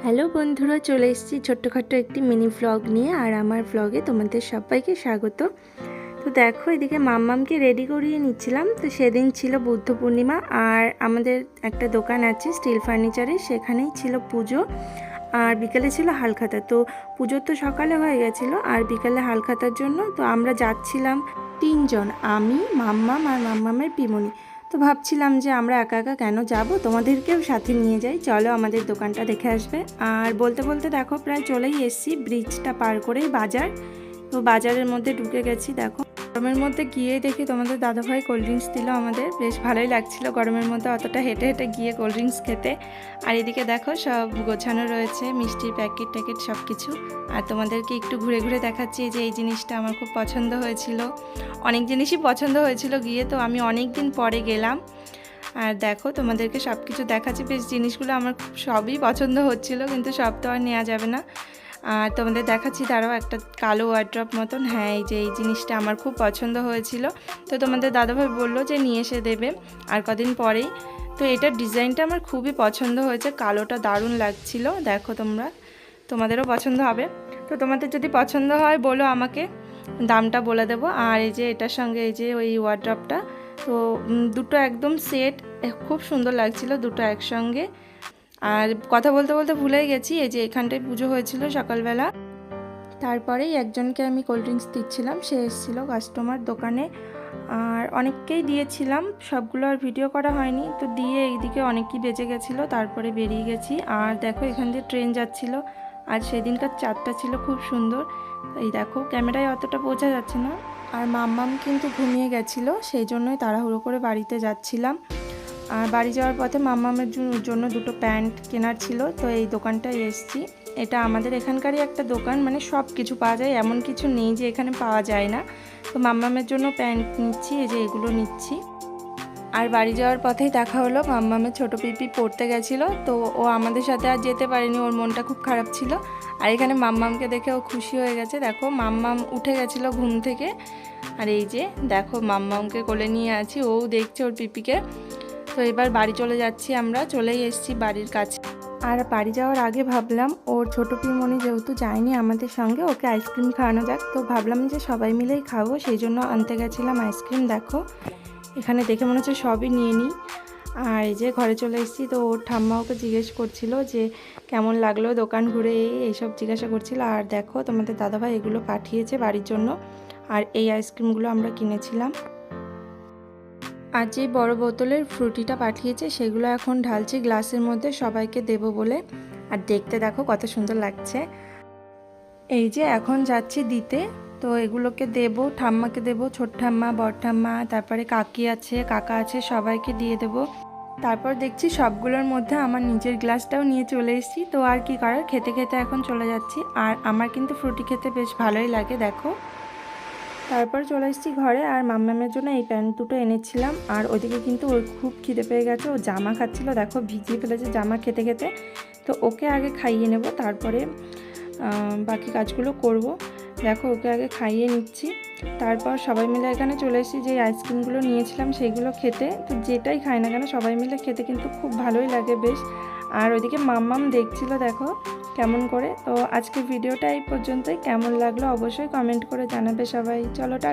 Hello বন্ধুরা, চলে এসেছি ছোট্টখাট্ট একটি মিনি ভ্লগ নিয়ে। আর আমার ভ্লগে তোমাদের সবাইকে স্বাগত। তো দেখো, এদিকে মাম্মামকে রেডি করিয়ে নিচ্ছিলাম। তো সেদিন ছিল বুদ্ধ পূর্ণিমা, আর আমাদের একটা দোকান আছে স্টিল ফার্নিচারের, সেখানেই ছিল পুজো। আর বিকেলে ছিল হালখাতা। তো পুজো তো সকালে হয়ে গেছিলো, আর বিকেলে হালখাতার জন্য তো আমরা যাচ্ছিলাম তিনজন, আমি, মাম্মাম আর মাম্মামের পিমনি। তো ভাবছিলাম যে আমরা একা একা কেন যাব, তোমাদেরকেও সাথে নিয়ে যাই, চলো আমাদের দোকানটা দেখে আসবে। আর বলতে বলতে দেখো প্রায় চলেই এসেছি, ব্রিজটা পার করেই বাজার। তো বাজারের মধ্যে ঢুকে গেছি। দেখো গরমের মধ্যে গিয়ে দেখি তোমাদের দাদাভাই কোল্ড ড্রিঙ্কস দিল আমাদের, বেশ ভালোই লাগছিল গরমের মধ্যে অতটা হেঁটে হেঁটে গিয়ে কোল্ড ড্রিঙ্কস খেতে। আর এদিকে দেখো সব গোছানো রয়েছে, মিষ্টির প্যাকেট ট্যাকেট সব কিছু। আর তোমাদেরকে একটু ঘুরে ঘুরে দেখাচ্ছি যে এই জিনিসটা আমার খুব পছন্দ হয়েছিল। অনেক জিনিসই পছন্দ হয়েছিল গিয়ে, তো আমি অনেক দিন পরে গেলাম। আর দেখো তোমাদেরকে সব কিছু দেখাচ্ছি, বেশ জিনিসগুলো আমার সবই পছন্দ হচ্ছিল, কিন্তু সব তো আর নেওয়া যাবে না। আর তোমাদের দেখাচ্ছি, তারাও একটা কালো ওয়ার্ড্রপ মতন। হ্যাঁ, এই যে এই জিনিসটা আমার খুব পছন্দ হয়েছিল, তো তোমাদের দাদাভাই বললো যে নিয়ে এসে দেবে আর কদিন পরেই। তো এটার ডিজাইনটা আমার খুবই পছন্দ হয়েছে, কালোটা দারুণ লাগছিল। দেখো তোমাদেরও পছন্দ হবে। তো তোমাদের যদি পছন্দ হয় বলো আমাকে, দামটা বলে দেবো। আর এই যে এটার সঙ্গে এই যে ওই ওয়ার্ড্রপটা, তো দুটো একদম সেট, খুব সুন্দর লাগছিল দুটো একসঙ্গে। আর কথা বলতে বলতে ভুলেই গেছি, এই যে এখানটায় পুজো হয়েছিল সকালবেলা। তারপরেই একজনকে আমি কোল্ড ড্রিঙ্কস দিচ্ছিলাম, সে এসেছিলো কাস্টমার দোকানে। আর অনেককেই দিয়েছিলাম, সবগুলো আর ভিডিও করা হয়নি। তো দিয়ে এইদিকে অনেকই বেজে গেছিলো, তারপরে বেরিয়ে গেছি। আর দেখো এখান দিয়ে ট্রেন যাচ্ছিলো, আর সেদিনকার চাঁদটা ছিল খুব সুন্দর। এই দেখো ক্যামেরায় অতটা বোঝা যাচ্ছে না। আর মাম্মাম কিন্তু ঘুমিয়ে গেছিলো, সেই জন্যই তাড়াহুড়ো করে বাড়িতে যাচ্ছিলাম। আর বাড়ি যাওয়ার পথে মাম্মামের জন্য দুটো প্যান্ট কেনার ছিল, তো এই দোকানটায় এসেছি। এটা আমাদের এখানকারই একটা দোকান, মানে সব কিছু পাওয়া যায়, এমন কিছু নেই যে এখানে পাওয়া যায় না। তো মাম্মামের জন্য প্যান্ট নিচ্ছি, এই যে এগুলো নিচ্ছি। আর বাড়ি যাওয়ার পথেই দেখা হলো, মাম্মামের ছোটো পিপি পড়তে গেছিলো, তো ও আমাদের সাথে আর যেতে পারেনি, ওর মনটা খুব খারাপ ছিল। আর এখানে মাম্মামকে দেখে ও খুশি হয়ে গেছে। দেখো মাম্মাম উঠে গেছিলো ঘুম থেকে, আর এই যে দেখো মাম্মামকে কোলে নিয়ে আছি, ও দেখছে ওর পিপিকে। তো এবার বাড়ি চলে যাচ্ছি, আমরা চলেই এসেছি বাড়ির কাছে। আর বাড়ি যাওয়ার আগে ভাবলাম ওর ছোটো পিমনি যেহেতু যায়নি আমাদের সঙ্গে, ওকে আইসক্রিম খাওয়ানো যাক। তো ভাবলাম যে সবাই মিলেই খাবো, সেই জন্য আনতে গেছিলাম আইসক্রিম। দেখো এখানে দেখে মনে হচ্ছে সবই নিয়ে নিই। আর এই যে ঘরে চলে এসেছি, তো ওর ঠাম্মা ওকে জিজ্ঞেস করছিল যে কেমন লাগলো দোকান ঘুরে, এইসব জিজ্ঞাসা করছিল। আর দেখো তোমাদের দাদাভাই এগুলো পাঠিয়েছে বাড়ির জন্য, আর এই আইসক্রিমগুলো আমরা কিনেছিলাম। আর যে বড় বোতলের ফ্রুটিটা পাঠিয়েছে সেগুলো এখন ঢালছি গ্লাসের মধ্যে সবাইকে দেব বলে। আর দেখতে দেখো কত সুন্দর লাগছে। এই যে এখন যাচ্ছি দিতে, তো এগুলোকে দেব, ঠাম্মাকে দেব, ছোট ঠাম্মা, বড় ঠাম্মা, তারপরে কাকি আছে, কাকা আছে, সবাইকে দিয়ে দেব। তারপর দেখছি সবগুলোর মধ্যে আমার নিজের গ্লাসটাও নিয়ে চলে এসেছি। তো আর কি করার, খেতে খেতে এখন চলে যাচ্ছি। আর আমার কিন্তু ফ্রুটি খেতে বেশ ভালোই লাগে। দেখো তারপর চলে এসেছি ঘরে, আর মাম্মামের জন্য এই প্যান্ট দুটো এনেছিলাম। আর ওদিকে কিন্তু ওর খুব খিদে পেয়ে গেছে, ও জামা খাচ্ছিল, দেখো ভিজিয়ে ফেলেছে জামা খেতে খেতে। তো ওকে আগে খাইয়ে নেব, তারপরে বাকি কাজগুলো করব। দেখো ওকে আগে খাইয়ে নিচ্ছি, তারপর সবাই মিলে এখানে চলে এসেছি। যে আইসক্রিমগুলো নিয়েছিলাম সেগুলো খেতে, তো যেটাই খাই না কেন সবাই মিলে খেতে কিন্তু খুব ভালোই লাগে বেশ। আর ওইদিকে মাম্মাম দেখছিল দেখো কেমন করে। তো আজকে ভিডিওটা এই পর্যন্তই, কেমন লাগলো অবশ্যই কমেন্ট করে জানাবে সবাই। চলো টাটা।